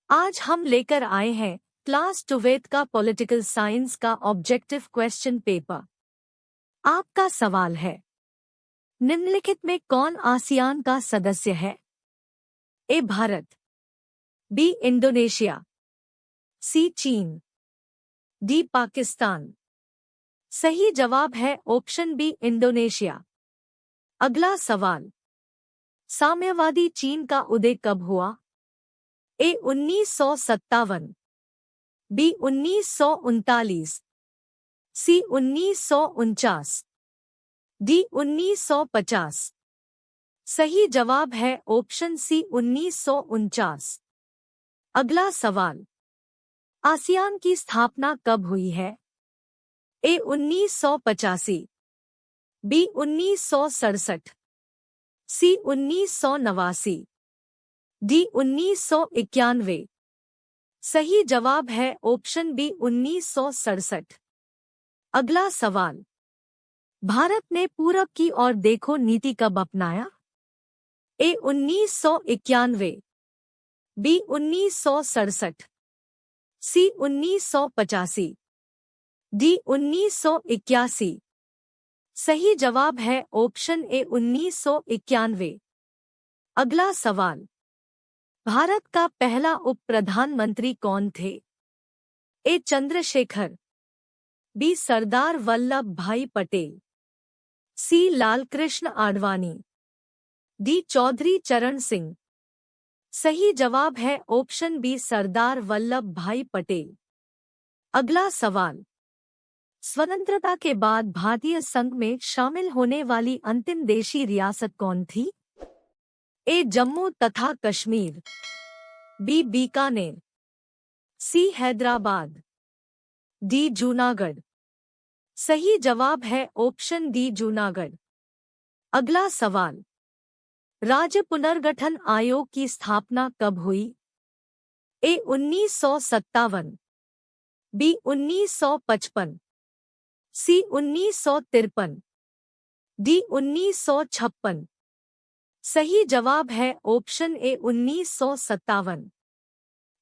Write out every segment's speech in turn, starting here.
आज हम लेकर आए हैं क्लास 12th का पॉलिटिकल साइंस का ऑब्जेक्टिव क्वेश्चन पेपर। आपका सवाल है, निम्नलिखित में कौन आसियान का सदस्य है? ए भारत, बी इंडोनेशिया, सी चीन, डी पाकिस्तान। सही जवाब है ऑप्शन बी इंडोनेशिया। अगला सवाल, साम्यवादी चीन का उदय कब हुआ? ए 1957, बी 1939, सी 1949, डी 1950। सही जवाब है ऑप्शन सी 1949। अगला सवाल, आसियान की स्थापना कब हुई है? ए 1985, बी 1967, सी 1989, डी 1991। सही जवाब है ऑप्शन बी 1967। अगला सवाल, भारत ने पूरब की ओर देखो नीति कब अपनाया? ए 1991, बी 1967, सी 1985, डी 1981। सही जवाब है ऑप्शन ए 1991। अगला सवाल, भारत का पहला उप प्रधानमंत्री कौन थे? ए चंद्रशेखर, बी सरदार वल्लभ भाई पटेल, सी लालकृष्ण आडवाणी, डी चौधरी चरण सिंह। सही जवाब है ऑप्शन बी सरदार वल्लभ भाई पटेल। अगला सवाल, स्वतंत्रता के बाद भारतीय संघ में शामिल होने वाली अंतिम देशी रियासत कौन थी? ए जम्मू तथा कश्मीर, बी बीकानेर, सी हैदराबाद, डी जूनागढ़। सही जवाब है ऑप्शन डी जूनागढ़। अगला सवाल, राज्य पुनर्गठन आयोग की स्थापना कब हुई? ए 1957, बी 1955, सी 1953, डी 1956। सही जवाब है ऑप्शन ए 1957।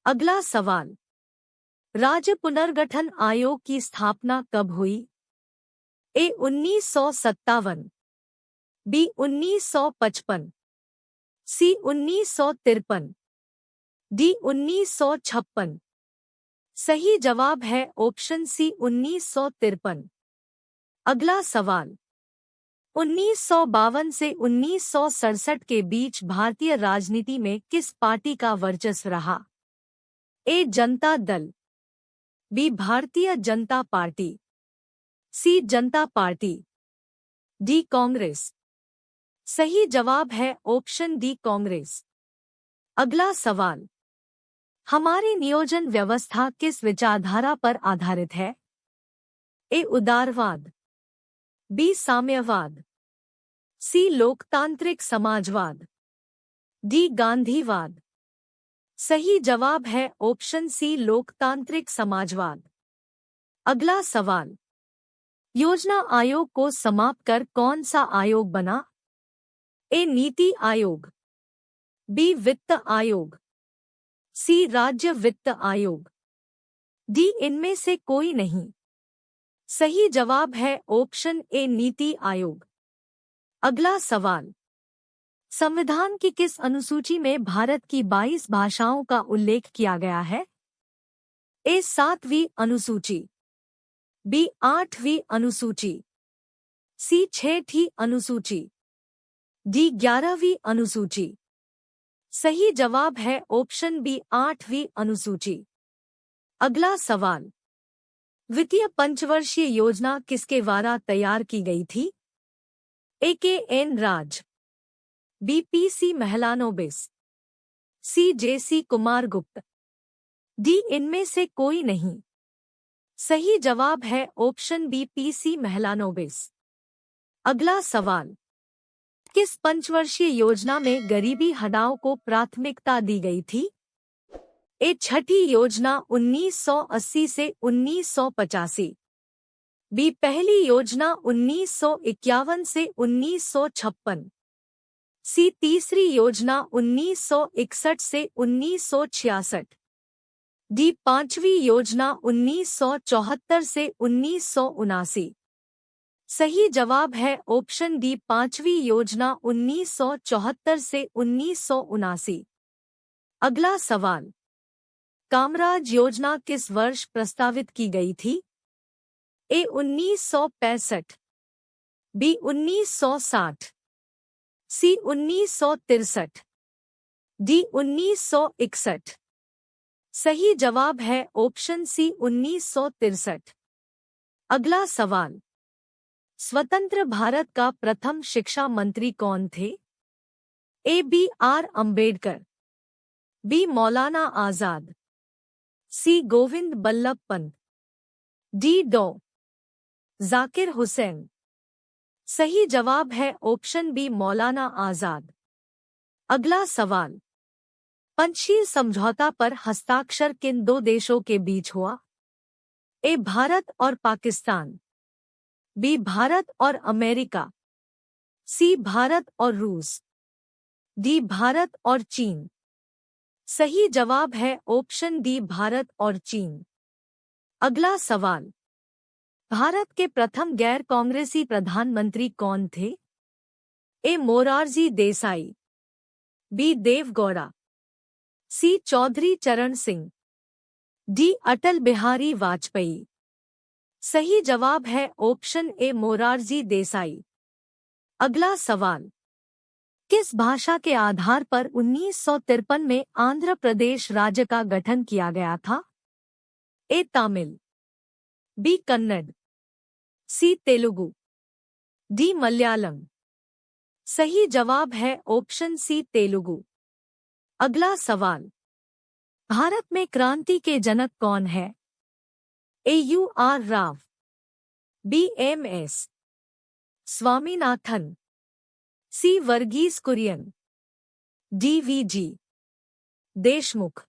अगला सवाल, राज्य पुनर्गठन आयोग की स्थापना कब हुई? ए 1957, बी 1955, सी 1953, डी 1956। सही जवाब है ऑप्शन सी 1953। अगला सवाल, 1952 से 1967 के बीच भारतीय राजनीति में किस पार्टी का वर्चस्व रहा? ए जनता दल, बी भारतीय जनता पार्टी, सी जनता पार्टी, डी कांग्रेस। सही जवाब है ऑप्शन डी कांग्रेस। अगला सवाल, हमारी नियोजन व्यवस्था किस विचारधारा पर आधारित है? ए उदारवाद, बी साम्यवाद, सी लोकतांत्रिक समाजवाद, डी गांधीवाद। सही जवाब है ऑप्शन सी लोकतांत्रिक समाजवाद। अगला सवाल, योजना आयोग को समाप्त कर कौन सा आयोग बना? ए नीति आयोग, बी वित्त आयोग, सी राज्य वित्त आयोग, डी इनमें से कोई नहीं। सही जवाब है ऑप्शन ए नीति आयोग। अगला सवाल, संविधान की किस अनुसूची में भारत की 22 भाषाओं का उल्लेख किया गया है? ए 7वीं अनुसूची, बी 8वीं अनुसूची, सी 6ठी अनुसूची, डी 11वीं अनुसूची। सही जवाब है ऑप्शन बी 8वीं अनुसूची। अगला सवाल, वित्तीय पंचवर्षीय योजना किसके द्वारा तैयार की गई थी? ए के एन राज, बी पी सी महलानोबिस, सी जे सी कुमार गुप्त, डी इनमें से कोई नहीं। सही जवाब है option B P C Mahalanobis. अगला सवाल, किस पंचवर्षीय योजना में गरीबी हटाओ को प्राथमिकता दी गई थी? ए छठी योजना 1980 से 1985, बी पहली योजना 1951 से 1956, सी तीसरी योजना 1961 से 1966, डी पांचवी योजना 1974 से 1979। सही जवाब है ऑप्शन डी पांचवी योजना 1974 से 1979। अगला सवाल, कामराज योजना किस वर्ष प्रस्तावित की गई थी? ए 1965, बी 1960, सी 1963, डी 1961। सही जवाब है ऑप्शन सी 1963। अगला सवाल, स्वतंत्र भारत का प्रथम शिक्षा मंत्री कौन थे? A B R Ambedkar, B Maulana Azad, C Govind Ballabh Pant, D डॉ जाकिर हुसैन। सही जवाब है ऑप्शन बी मौलाना आजाद। अगला सवाल, पंचशील समझौता पर हस्ताक्षर किन दो देशों के बीच हुआ? ए भारत और पाकिस्तान, बी भारत और अमेरिका, सी भारत और रूस, डी भारत और चीन। सही जवाब है ऑप्शन डी भारत और चीन। अगला सवाल, भारत के प्रथम गैर कांग्रेसी प्रधानमंत्री कौन थे? ए मोरारजी देसाई, बी देवगौड़ा, सी चौधरी चरण सिंह, डी अटल बिहारी वाजपेयी। सही जवाब है ऑप्शन ए मोरारजी देसाई। अगला सवाल, किस भाषा के आधार पर 1953 में आंध्र प्रदेश राज्य का गठन किया गया था? ए तमिल, बी कन्नड़, सी तेलुगु, डी मलयालम। सही जवाब है ऑप्शन सी तेलुगु। अगला सवाल, भारत में क्रांति के जनक कौन है? A U R Rao, B M S Swaminathan, C Verghese Kurien, D V G Deshmukh.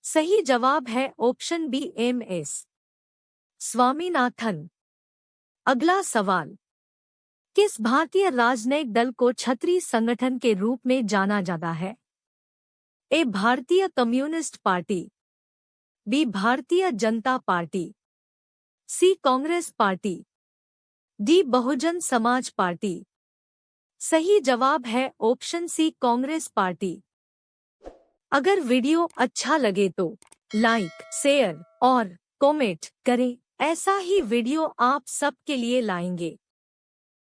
सही जवाब है ऑप्शन बी एम एस स्वामीनाथन। अगला सवाल, किस भारतीय राजनयिक दल को क्षत्रिय संगठन के रूप में जाना जाता है? ए भारतीय communist party, B Bharatiya Janata party, सी Congress party, D Bahujan Samaj party. सही जवाब है ऑप्शन सी कांग्रेस पार्टी। अगर वीडियो अच्छा लगे तो लाइक, शेयर और कमेंट करें। ऐसा ही वीडियो आप सबके लिए लाएंगे।